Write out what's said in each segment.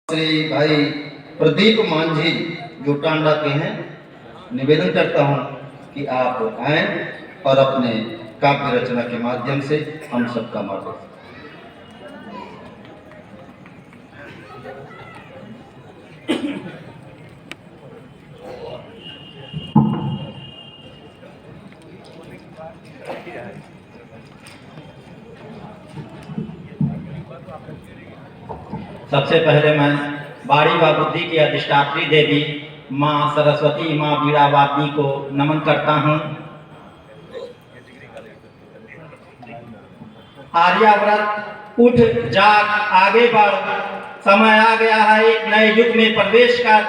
श्री भाई प्रदीप मांझी जो टांडा के हैं, निवेदन करता हूं कि आप आएं और अपने काव्य रचना के माध्यम से हम सबका मार्गदर्शन। सबसे पहले मैं बाड़ी व बुद्धि की अधिष्ठात्री देवी माँ सरस्वती माँ वीणावादिनी को नमन करता हूँ। आर्याव्रत उठ जाग आगे बढ़, समय आ गया है एक नए युग में प्रवेश कर।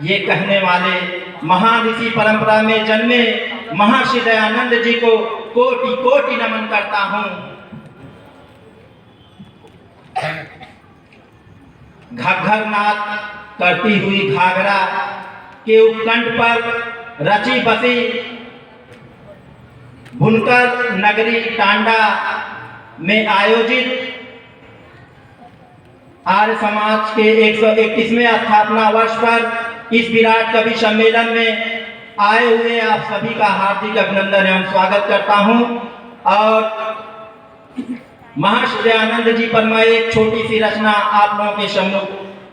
ये कहने वाले महान ऋषि परंपरा में जन्मे महर्षि दयानंद जी को कोटि कोटि नमन करता हूँ। घग्घर नाद करती हुई घाघरा के उपकंठ पर रची बसी बुनकर नगरी टांडा में आयोजित आर्य समाज के 121वें स्थापना वर्ष पर इस विराट कवि सम्मेलन में आए हुए आप सभी का हार्दिक अभिनंदन एवं स्वागत करता हूं। और महर्षि दयानंद जी पर मैं एक छोटी सी रचना आप लोगों के सम्मुख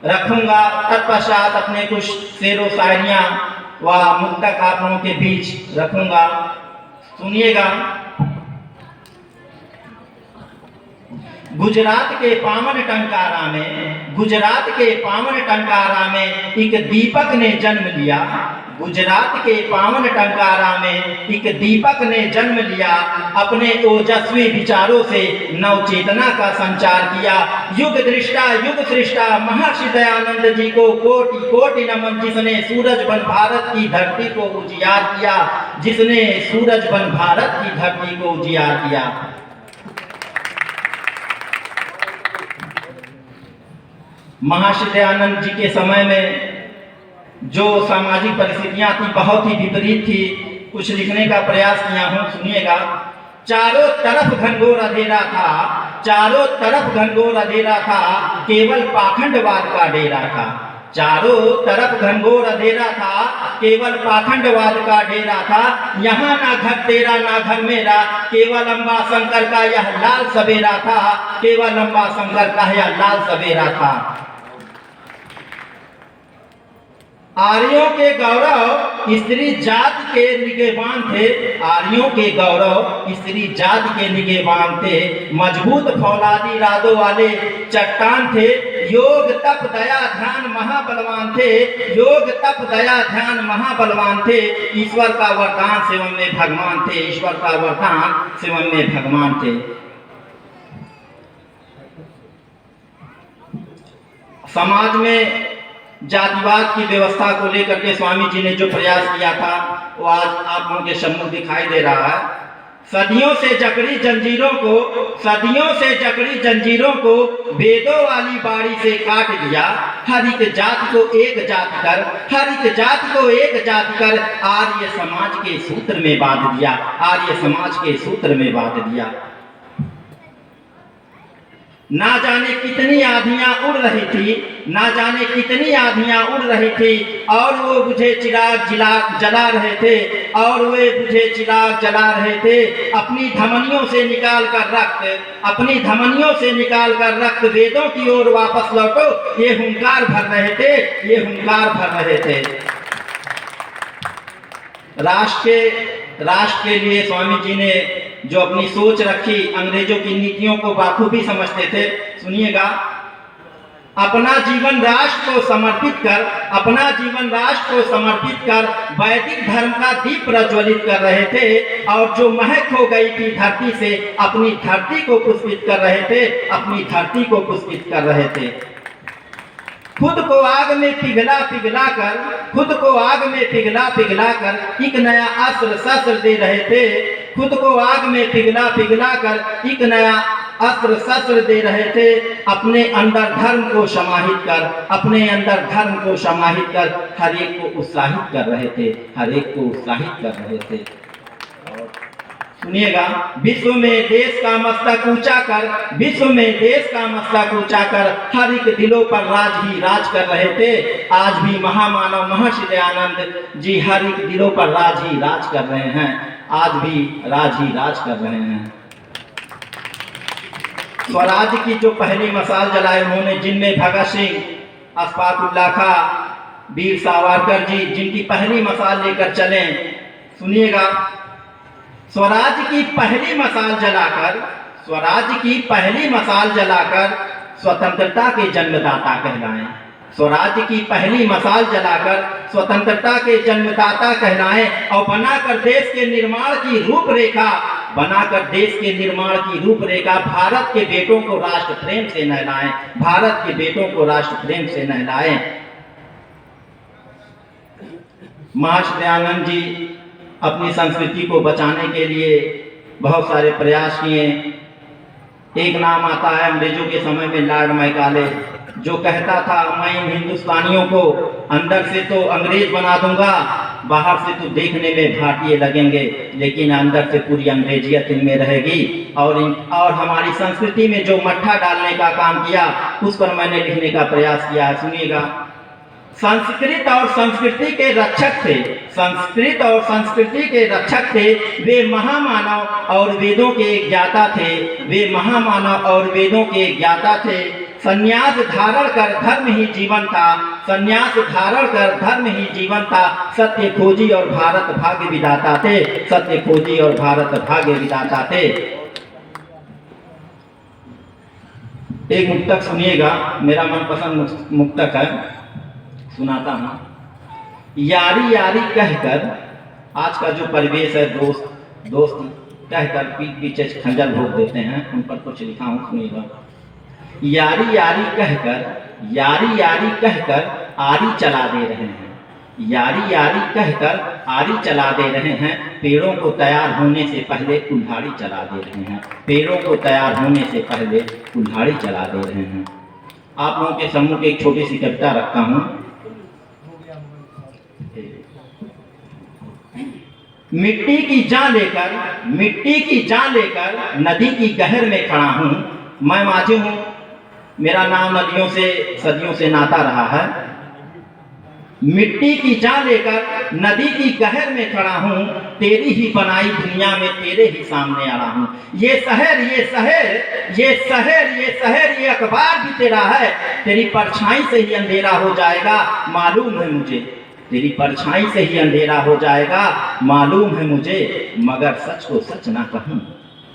रखूंगा। तत्पश्चात अपने कुछ शेरो शायरियां व मुक्तक आप लोगों के बीच रखूंगा, सुनिएगा। गुजरात के पावन टंकारा में एक दीपक ने जन्म लिया। गुजरात के पावन टंकारा में एक दीपक ने जन्म लिया। अपने ओजस्वी विचारों से नव चेतना का संचार किया। युग दृष्टा युग सृष्टा महर्षि दयानंद जी को कोटि कोटि नमन, जिसने सूरज बन भारत की धरती को उजियार किया। जिसने सूरज बन भारत की धरती को उजियार किया। महर्षि दयानंद जी के समय में जो सामाजिक परिस्थितियां थी बहुत ही विपरीत थी। कुछ लिखने का प्रयास किया हूं, सुनिएगा। चारों तरफ घनघोर अंधेरा था, चारों तरफ घनघोर अंधेरा था, केवल पाखंडवाद का डेरा था। चारों तरफ घनघोर अंधेरा था, केवल पाखंडवाद का डेरा था। यहाँ ना घर तेरा ना घर मेरा, केवल अम्बा शंकर का यह लाल सवेरा था। केवल अम्बा शंकर का यह लाल सवेरा था। आर्यों के गौरव स्त्री जात के निगेबान थे। आर्यों के गौरव स्त्री जात के निगेबान थे। मजबूत फौलादी इरादों वाले चट्टान थे। योग तप दया ध्यान महाबलवान थे। योग तप दया ध्यान महाबलवान थे। ईश्वर का वरदान सेवन में भगवान थे। ईश्वर का वरदान सेवन में भगवान थे। समाज में जातिवाद की व्यवस्था को लेकर के स्वामी जी ने जो प्रयास किया था वो आज आप लोगों के सम्मुख दिखाई दे रहा है। सदियों से जकड़ी जंजीरों को वेदों वाली बाड़ी से काट दिया। हर एक जात को एक जात कर आर्य समाज के सूत्र में बांध दिया। आर्य समाज के सूत्र में बांध दिया। ना जाने कितनी आंधियां उड़ रही थी, ना जाने कितनी आंधियां उड़ रही थी, और वो बुझे चिराग जला रहे थे, और वे बुझे चिराग जला रहे थे। अपनी धमनियों से निकाल कर रक्त वेदों की ओर वापस लौटो, ये हुंकार भर रहे थे। राष्ट्र के लिए स्वामी जी ने जो अपनी सोच रखी, अंग्रेजों की नीतियों को बाखूबी समझते थे। सुनिएगा। अपना जीवन राष्ट्र को समर्पित कर वैदिक धर्म का दीप प्रज्वलित कर रहे थे। और जो महक हो गई थी धरती से, अपनी धरती को पुष्पित कर रहे थे। खुद को आग में पिघला कर एक नया अस्त्र शस्त्र दे रहे थे। खुद को आग में पिघला कर एक नया अस्त्र शस्त्र दे रहे थे। अपने अंदर धर्म को समाहित कर हर एक को उत्साहित कर रहे थे। सुनिएगा, विश्व में देश का मस्तक ऊंचा कर, विश्व में देश का मस्तक ऊंचा कर, हर एक दिलों पर राज ही राज कर रहे थे। आज भी महामानव महर्षि दयानंद जी हर एक दिलों पर राज ही राज कर रहे हैं, आज भी राज ही राज कर रहे हैं। स्वराज की जो पहली मसाल जलाई उन्होंने, जिनमें भगत सिंह, अशफाक उल्लाह खां, वीर सावरकर जी जिनकी पहली मसाल लेकर चले। सुनिएगा, स्वराज की पहली मसाल जलाकर, स्वराज की पहली मसाल जलाकर स्वतंत्रता के जन्मदाता कहलाएं। स्वराज की पहली मसाल जलाकर स्वतंत्रता के जन्मदाता कहलाएं और बनाकर देश के निर्माण की रूपरेखा, बनाकर देश के निर्माण की रूपरेखा भारत के बेटों को राष्ट्र प्रेम से नहलाएं, भारत के बेटों को राष्ट्र प्रेम से नहलाएं। महर्षि दयानंद जी अपनी संस्कृति को बचाने के लिए बहुत सारे प्रयास किए। एक नाम आता है अंग्रेजों के समय में लॉर्ड मैकाले, जो कहता था मैं इन हिंदुस्तानियों को अंदर से तो अंग्रेज बना दूंगा, बाहर से तो देखने में भारतीय लगेंगे, लेकिन अंदर से पूरी अंग्रेजियत इनमें रहेगी। और हमारी संस्कृति में जो मट्ठा डालने का काम किया, उस पर मैंने लिखने का प्रयास किया है। सुनिएगा, संस्कृत और संस्कृति के रक्षक थे, संस्कृत और संस्कृति के रक्षक थे, वे महामानव और वेदों के ज्ञाता थे, वे महामानव और वेदों के ज्ञाता थे। संन्यास धारण कर धर्म ही जीवन था, संन्यास धारण कर धर्म ही जीवन था। सत्य खोजी और भारत भाग्य विधाता थे, सत्य खोजी और भारत भाग्य विधाता थे। एक मुक्तक सुनिएगा, मेरा मनपसंद मुक्तक है, सुनाता हूं। यारी यारी कहकर, आज का जो परिवेश है, दोस्त दोस्त कहकर पीठ पीछे खंजर भोग देते हैं, उन पर कुछ लिखा हूं, सुनिएगा। यारी यारी कहकर, यारी यारी कहकर आरी चला दे रहे हैं, यारी यारी कहकर आरी चला दे रहे हैं। पेड़ों को तैयार होने से पहले कुल्हाड़ी चला दे रहे हैं, पेड़ों को तैयार होने से पहले कुल्हाड़ी चला दे रहे हैं। आप लोगों के सम्मुख एक छोटी सी कविता रखता हूं। मिट्टी की जान लेकर, मिट्टी की जान लेकर नदी की गहर में खड़ा हूं। मैं माझी हूं, मेरा नाम नदियों से सदियों से नाता रहा है। मिट्टी की जान लेकर नदी की गहर में खड़ा हूं, तेरी ही बनाई दुनिया में तेरे ही सामने आ रहा हूं। ये शहर, ये शहर, ये शहर, ये शहर, ये अखबार भी तेरा है, तेरी परछाई से ही अंधेरा हो जाएगा, मालूम है मुझे, तेरी परछाई से ही अंधेरा हो जाएगा, मालूम है मुझे। मगर सच को सच ना कहूं,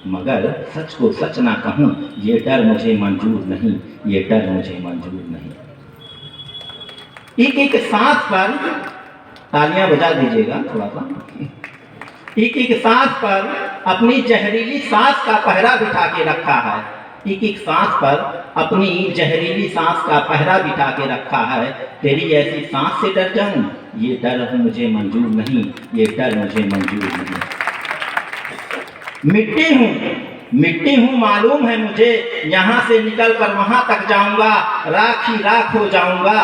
मगर सच को सच ना कहूं, ये डर मुझे मंजूर नहीं, ये डर मुझे मंजूर नहीं। एक एक सांस पर तालियां बजा दीजिएगा थोड़ा सा। एक एक सांस पर अपनी जहरीली सांस का पहरा बिठा के रखा है, एक एक सांस पर अपनी जहरीली सांस का पहरा बिठा के रखा है। तेरी ऐसी सांस से डर जाऊं, ये डर मुझे मंजूर नहीं, ये डर मुझे मंजूर नहीं। मिट्टी हूं, मिट्टी हूं मालूम है मुझे, यहाँ से निकल कर वहां तक जाऊंगा, राख ही राख हो जाऊंगा,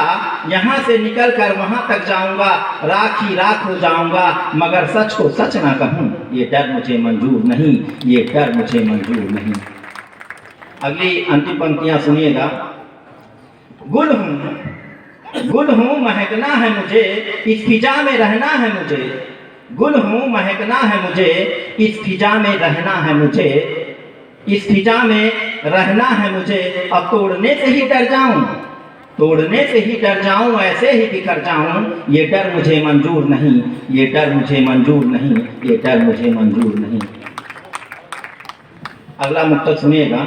यहाँ से निकल कर वहां तक जाऊंगा, राख ही राख हो जाऊंगा। मगर सच को सच ना कहूं, ये डर मुझे मंजूर नहीं, ये डर मुझे मंजूर नहीं। अगली अंतिम पंक्तियां सुनिएगा। गुल हूं, गुल हूं महकना है मुझे, इस फिजा में रहना है मुझे, गुल हूं महकना है मुझे, इस फिजा में रहना है मुझे, इस फिजा में रहना है मुझे। अब तोड़ने से ही डर जाऊं, तोड़ने से ही डर जाऊं, ऐसे ही बिखर जाऊं, ये डर मुझे मंजूर नहीं, ये डर मुझे मंजूर नहीं, ये डर मुझे मंजूर नहीं। अगला मुक्तक सुनिएगा।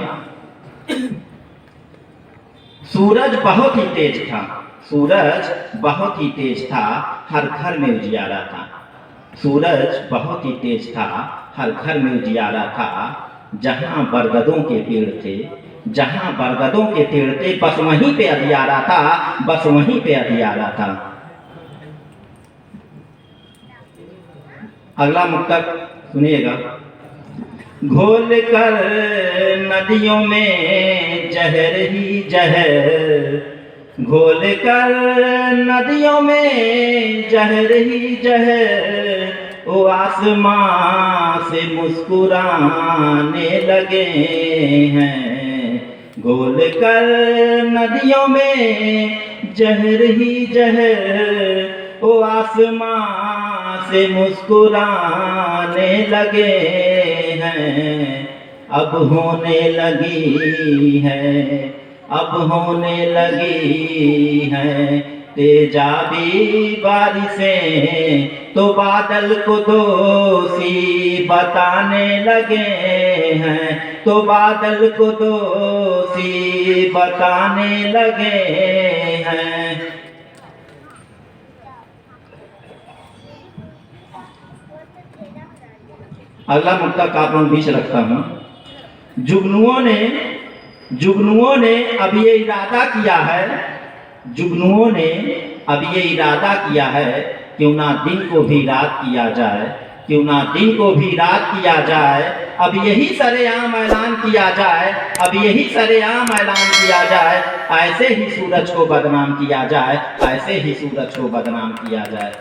सूरज बहुत ही तेज था, सूरज बहुत ही तेज था, हर घर में उजियारा था, सूरज बहुत ही तेज था, हर घर में उजियारा था। जहां बरगदों के पेड़ थे, जहां बरगदों के पेड़ थे, बस वहीं पे अंधियारा था, बस वहीं पे अंधियारा था। अगला मुक्तक सुनिएगा। घोल कर नदियों में जहर ही जहर, घोल कर नदियों में जहर ही जहर, वो आसमां से मुस्कुराने लगे हैं। घोल कर नदियों में जहर ही जहर, वो आसमां से मुस्कुराने लगे हैं। अब होने लगी है, अब होने लगी है तेजाबी बारिशें, तो बादल को दोषी बताने लगे हैं, तो बादल को दोषी बताने लगे हैं। अगला मुक्तक आप लोगों के बीच रखता हूँ। जुगनुओं ने अब ये इरादा किया है, जुगनुओं ने अब ये इरादा किया है, क्यों ना दिन को भी रात किया जाए, क्यों ना दिन को भी रात किया जाए। अब यही सरेआम ऐलान किया जाए, अब यही सरेआम ऐलान किया जाए, ऐसे ही सूरज को बदनाम किया जाए, ऐसे ही सूरज को बदनाम किया जाए।